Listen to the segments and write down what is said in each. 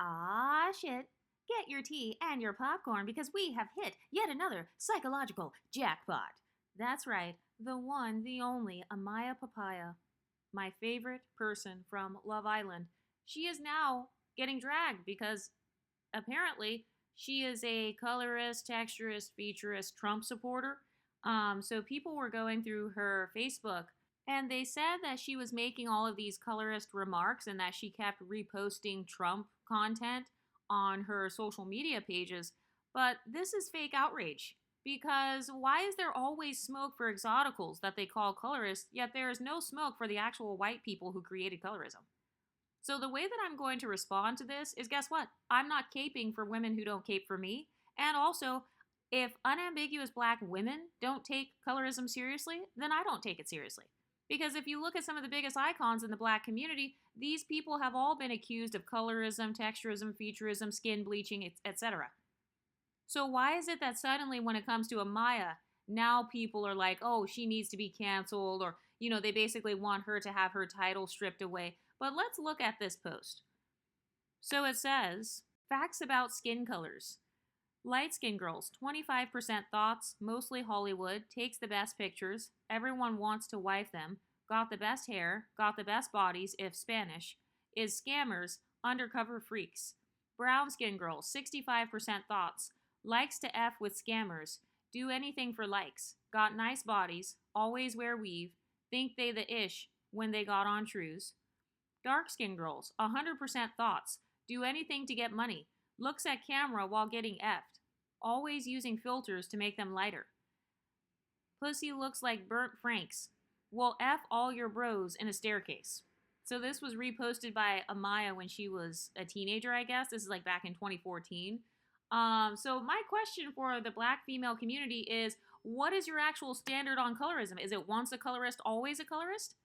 Ah, shit. Get your tea and your popcorn because we have hit yet another psychological jackpot. That's right, the one, the only Amaya Papaya, my favorite person from Love Island. She is now getting dragged because apparently she is a colorist, texturist, featurist Trump supporter. So people were going through her Facebook and they said that she was making all of these colorist remarks and that she kept reposting Trump content on her social media pages. But this is fake outrage. Because why is there always smoke for exoticals that they call colorists, yet there is no smoke for the actual white people who created colorism? So the way that I'm going to respond to this is guess what? I'm not caping for women who don't cape for me. And also, if unambiguous black women don't take colorism seriously, then I don't take it seriously. Because if you look at some of the biggest icons in the black community, these people have all been accused of colorism, texturism, featurism, skin bleaching, etc. So why is it that suddenly when it comes to Amaya, now people are like, oh, she needs to be canceled, or, they basically want her to have her title stripped away. But let's look at this post. So it says, facts about skin colors. Light skin girls, 25% thoughts, mostly Hollywood, takes the best pictures, everyone wants to wife them, got the best hair, got the best bodies if Spanish, is scammers, undercover freaks. Brown skin girls, 65% thoughts, likes to F with scammers, do anything for likes, got nice bodies, always wear weave, think they the ish when they got on trues. Dark skin girls, 100% thoughts, do anything to get money, looks at camera while getting effed, always using filters to make them lighter. Pussy looks like burnt Franks, will F all your bros in a staircase. So this was reposted by Amaya when she was a teenager, I guess. This is like back in 2014. So my question for the black female community is, what is your actual standard on colorism? Is it once a colorist, always a colorist?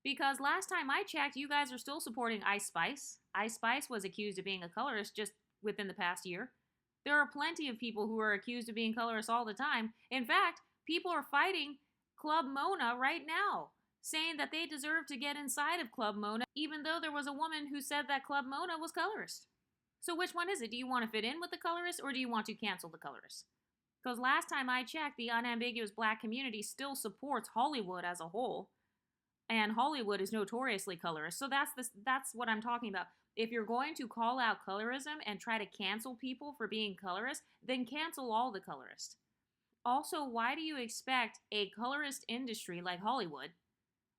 Because last time I checked, you guys are still supporting Ice Spice. Ice Spice was accused of being a colorist just within the past year. There are plenty of people who are accused of being colorists all the time. In fact, people are fighting Club Mona right now, saying that they deserve to get inside of Club Mona, even though there was a woman who said that Club Mona was colorist. So which one is it? Do you want to fit in with the colorists or do you want to cancel the colorists? Because last time I checked, the unambiguous black community still supports Hollywood as a whole. And Hollywood is notoriously colorist. So that's what I'm talking about. If you're going to call out colorism and try to cancel people for being colorist, then cancel all the colorists. Also, why do you expect a colorist industry like Hollywood?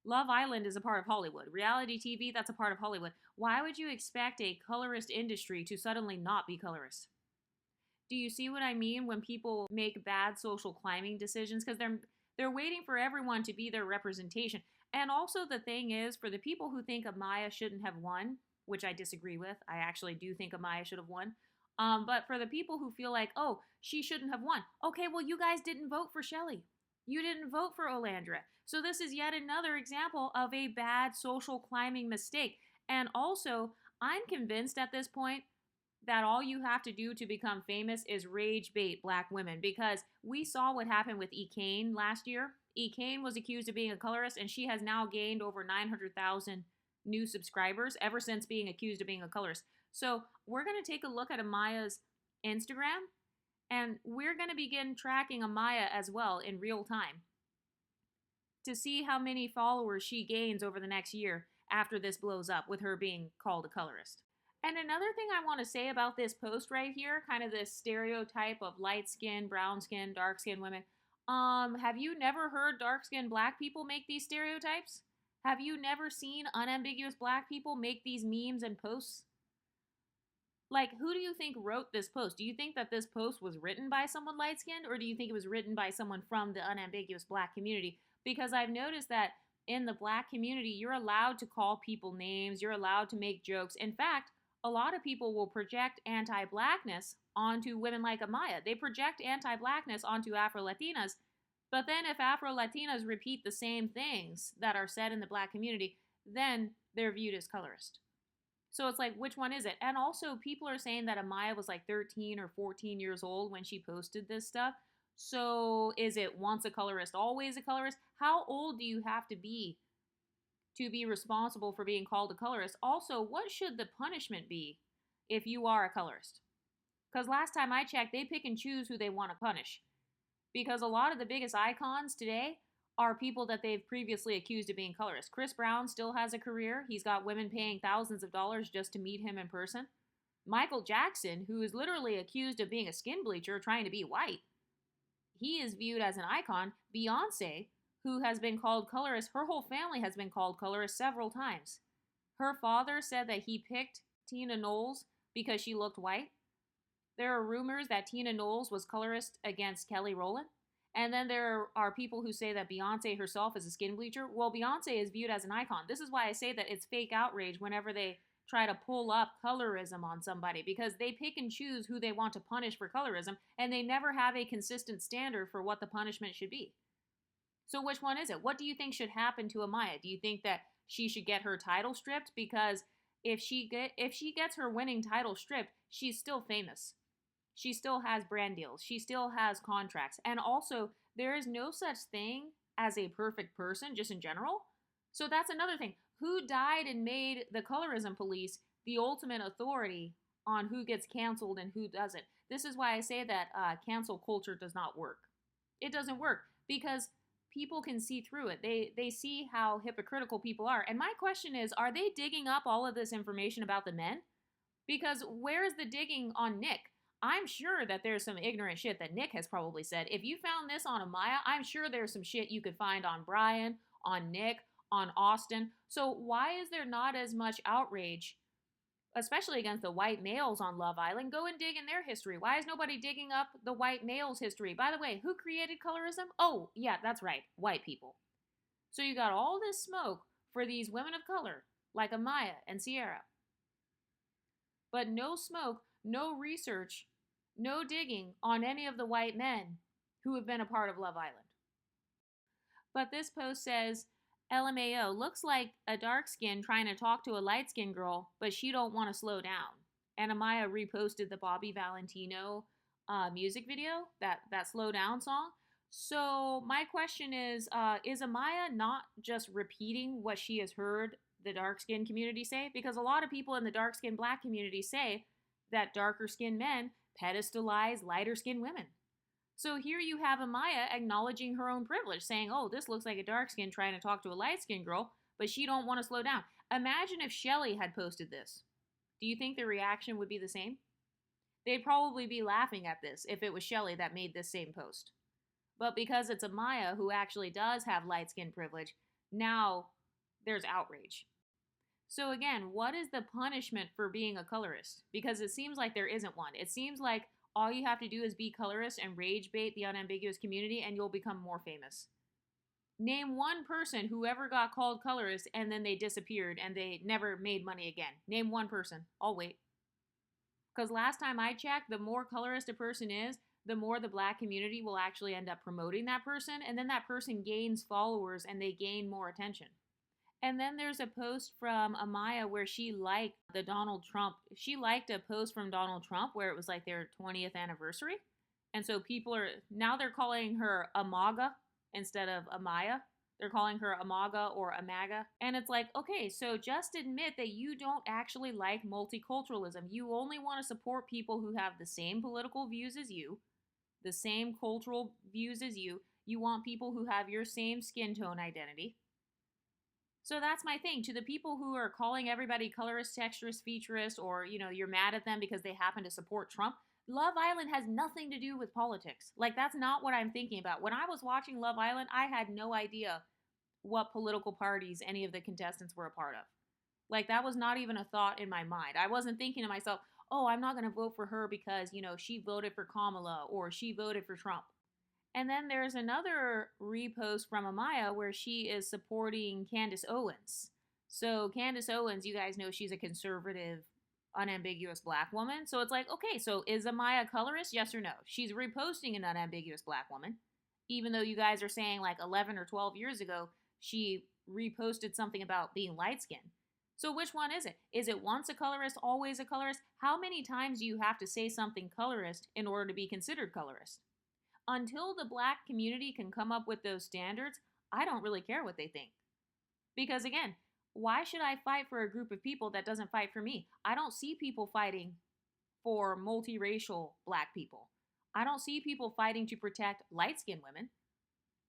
Love Island is a part of Hollywood. Reality TV, that's a part of Hollywood. Why would you expect a colorist industry to suddenly not be colorist? Do you see what I mean when people make bad social climbing decisions? Because they're waiting for everyone to be their representation. And also the thing is, for the people who think Amaya shouldn't have won, which I disagree with, I actually do think Amaya should have won. But for the people who feel like, oh, she shouldn't have won. Okay, well, you guys didn't vote for Shelley. You didn't vote for Olandra. So this is yet another example of a bad social climbing mistake. And also, I'm convinced at this point that all you have to do to become famous is rage bait black women, because we saw what happened with E. Kane last year. E. Kane was accused of being a colorist, and she has now gained over 900,000 new subscribers ever since being accused of being a colorist. So we're going to take a look at Amaya's Instagram, and we're going to begin tracking Amaya as well in real time to see how many followers she gains over the next year after this blows up with her being called a colorist. And another thing I want to say about this post right here, kind of this stereotype of light skin, brown skin, dark skin women. Have you never heard dark skinned black people make these stereotypes? Have you never seen unambiguous black people make these memes and posts? Like, who do you think wrote this post? Do you think that this post was written by someone light skinned, or do you think it was written by someone from the unambiguous black community? Because I've noticed that in the black community, you're allowed to call people names, you're allowed to make jokes. In fact, a lot of people will project anti-blackness onto women like Amaya. They project anti-blackness onto Afro-Latinas, but then if Afro-Latinas repeat the same things that are said in the black community, then they're viewed as colorist. So it's like, which one is it? And also, people are saying that Amaya was like 13 or 14 years old when she posted this stuff. So is it once a colorist, always a colorist? How old do you have to be responsible for being called a colorist? Also, what should the punishment be? if you are a colorist. Because last time I checked, they pick and choose who they want to punish. Because a lot of the biggest icons today are people that they've previously accused of being colorists. Chris Brown still has a career. He's got women paying thousands of dollars just to meet him in person. Michael Jackson, who is literally accused of being a skin bleacher trying to be white, he is viewed as an icon. Beyonce, who has been called colorist, her whole family has been called colorist several times. Her father said that he picked Tina Knowles because she looked white. There are rumors that Tina Knowles was colorist against Kelly Rowland. And then there are people who say that Beyonce herself is a skin bleacher. Well, Beyonce is viewed as an icon. This is why I say that it's fake outrage whenever they try to pull up colorism on somebody, because they pick and choose who they want to punish for colorism, and they never have a consistent standard for what the punishment should be. So which one is it? What do you think should happen to Amaya? Do you think that she should get her title stripped? Because if she gets her winning title stripped, she's still famous. She still has brand deals. She still has contracts. And also, there is no such thing as a perfect person, just in general. So that's another thing. Who died and made the colorism police the ultimate authority on who gets canceled and who doesn't? This is why I say that cancel culture does not work. It doesn't work because people can see through it. They see how hypocritical people are. And my question is, are they digging up all of this information about the men? Because where's the digging on Nick? I'm sure that there's some ignorant shit that Nick has probably said. If you found this on Amaya, I'm sure there's some shit you could find on Brian, on Nick, on Austin. So why is there not as much outrage, especially against the white males on Love Island? Go and dig in their history. Why is nobody digging up the white males' history? By the way, who created colorism? Oh, yeah, that's right, white people. So you got all this smoke for these women of color, like Amaya and Sierra. But no smoke, no research, no digging on any of the white men who have been a part of Love Island. But this post says, LMAO, looks like a dark skin trying to talk to a light skinned girl, but she don't want to slow down. And Amaya reposted the Bobby Valentino music video, that Slow Down song. So my question is Amaya not just repeating what she has heard the dark skin community say? Because a lot of people in the dark skin black community say that darker skinned men pedestalize lighter skinned women. So here you have Amaya acknowledging her own privilege, saying, oh, this looks like a dark skin trying to talk to a light skinned girl, but she don't want to slow down. Imagine if Shelly had posted this. Do you think the reaction would be the same? They'd probably be laughing at this if it was Shelly that made this same post. But because it's Amaya who actually does have light skin privilege, now there's outrage. So again, what is the punishment for being a colorist? Because it seems like there isn't one. It seems like all you have to do is be colorist and rage bait the unambiguous community and you'll become more famous. Name one person who ever got called colorist and then they disappeared and they never made money again. Name one person. I'll wait. Because last time I checked, the more colorist a person is, the more the black community will actually end up promoting that person, and then that person gains followers and they gain more attention. And then there's a post from Amaya where she liked the Donald Trump. She liked a post from Donald Trump where it was like their 20th anniversary. And so people are, now they're calling her Amaga instead of Amaya. They're calling her Amaga or Amaga. And it's like, okay, so just admit that you don't actually like multiculturalism. You only want to support people who have the same political views as you, the same cultural views as you. You want people who have your same skin tone identity. So that's my thing. To the people who are calling everybody colorist, texturist, featurist, or, you're mad at them because they happen to support Trump, Love Island has nothing to do with politics. Like, that's not what I'm thinking about. When I was watching Love Island, I had no idea what political parties any of the contestants were a part of. Like, that was not even a thought in my mind. I wasn't thinking to myself, oh, I'm not going to vote for her because, she voted for Kamala or she voted for Trump. And then there's another repost from Amaya where she is supporting Candace Owens. So Candace Owens, you guys know she's a conservative, unambiguous black woman. So it's like, okay, so is Amaya a colorist? Yes or no? She's reposting an unambiguous black woman. Even though you guys are saying like 11 or 12 years ago, she reposted something about being light-skinned. So which one is it? Is it once a colorist, always a colorist? How many times do you have to say something colorist in order to be considered colorist? Until the black community can come up with those standards, I don't really care what they think. Because again, Why should I fight for a group of people that doesn't fight for me? I don't see people fighting for multiracial black people. I don't see people fighting to protect light skinned women.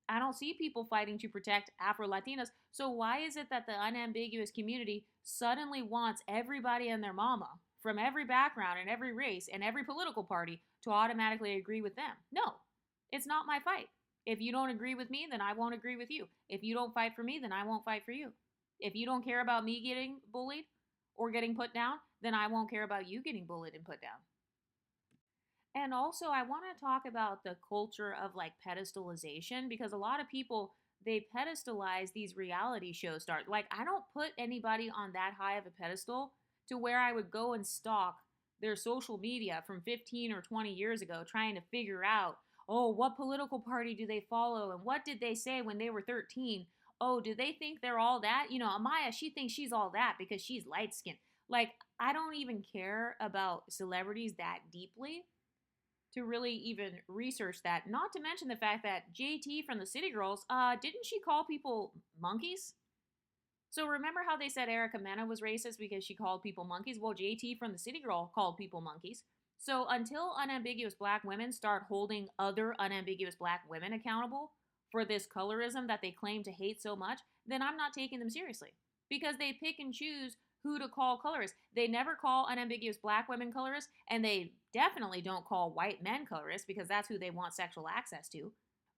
I don't see people fighting to protect Afro Latinas. So why is it that the unambiguous community suddenly wants everybody and their mama from every background and every race and every political party to automatically agree with them? No, it's not my fight. If you don't agree with me, then I won't agree with you. If you don't fight for me, then I won't fight for you. If you don't care about me getting bullied or getting put down, then I won't care about you getting bullied and put down. And also, I want to talk about the culture of like pedestalization because a lot of people they pedestalize these reality show stars. Like, I don't put anybody on that high of a pedestal to where I would go and stalk their social media from 15 or 20 years ago trying to figure out, oh, what political party do they follow and what did they say when they were 13? Oh, do they think they're all that? You know, Amaya, she thinks she's all that because she's light skinned. Like, I don't even care about celebrities that deeply to really even research that. Not to mention the fact that JT from the City Girls, didn't she call people monkeys? So remember how they said Erica Mena was racist because she called people monkeys? Well, JT from the City Girl called people monkeys. So until unambiguous black women start holding other unambiguous black women accountable for this colorism that they claim to hate so much, then I'm not taking them seriously because they pick and choose who to call colorists. They never call unambiguous black women colorists, and they definitely don't call white men colorists because that's who they want sexual access to.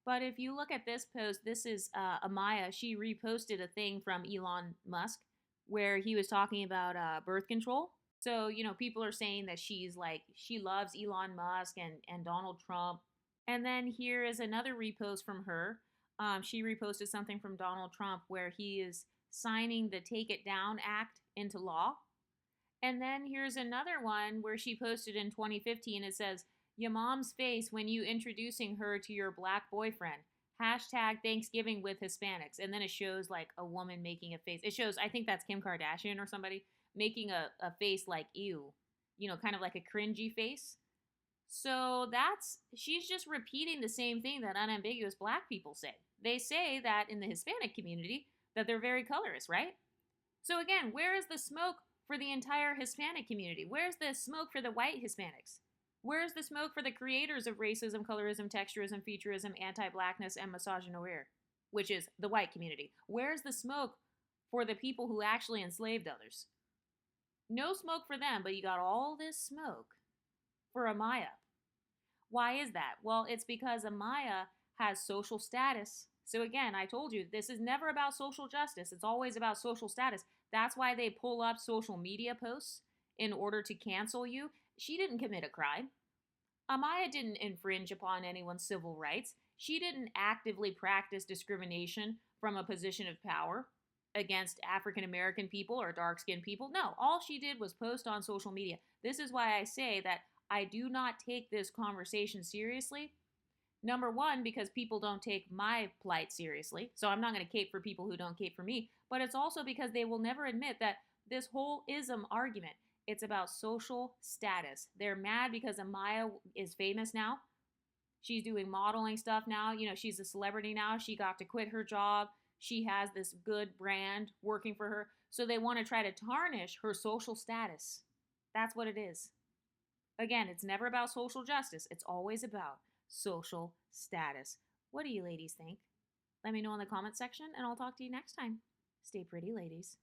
But if you look at this post, this is Amaya. She reposted a thing from Elon Musk where he was talking about birth control. So, you know, people are saying that she's like, she loves Elon Musk and Donald Trump. And then here is another repost from her. She reposted something from Donald Trump where he is signing the Take It Down Act into law. And then here's another one where she posted in 2015. It says, your mom's face when you introducing her to your black boyfriend. Hashtag Thanksgiving with Hispanics. And then it shows like a woman making a face. It shows, I think that's Kim Kardashian or somebody, making a face like ew. You know, kind of like a cringy face. So she's just repeating the same thing that unambiguous black people say. They say that in the Hispanic community that they're very colorist, right? So again, where is the smoke for the entire Hispanic community? Where's the smoke for the white Hispanics? Where's the smoke for the creators of racism, colorism, texturism, featureism, anti-blackness, and misogynoir, which is the white community? Where's the smoke for the people who actually enslaved others? No smoke for them, but you got all this smoke for Amaya. Why is that? Well, it's because Amaya has social status. So again, I told you, this is never about social justice. It's always about social status. That's why they pull up social media posts in order to cancel you. She didn't commit a crime. Amaya didn't infringe upon anyone's civil rights. She didn't actively practice discrimination from a position of power against African American people or dark skinned people. No, all she did was post on social media. This is why I say that I do not take this conversation seriously. Number one, because people don't take my plight seriously. So I'm not going to cape for people who don't cape for me. But it's also because they will never admit that this whole ism argument, it's about social status. They're mad because Amaya is famous now. She's doing modeling stuff now. You know, she's a celebrity now. She got to quit her job. She has this good brand working for her. So they want to try to tarnish her social status. That's what it is. Again, it's never about social justice. It's always about social status. What do you ladies think? Let me know in the comment section, and I'll talk to you next time. Stay pretty, ladies.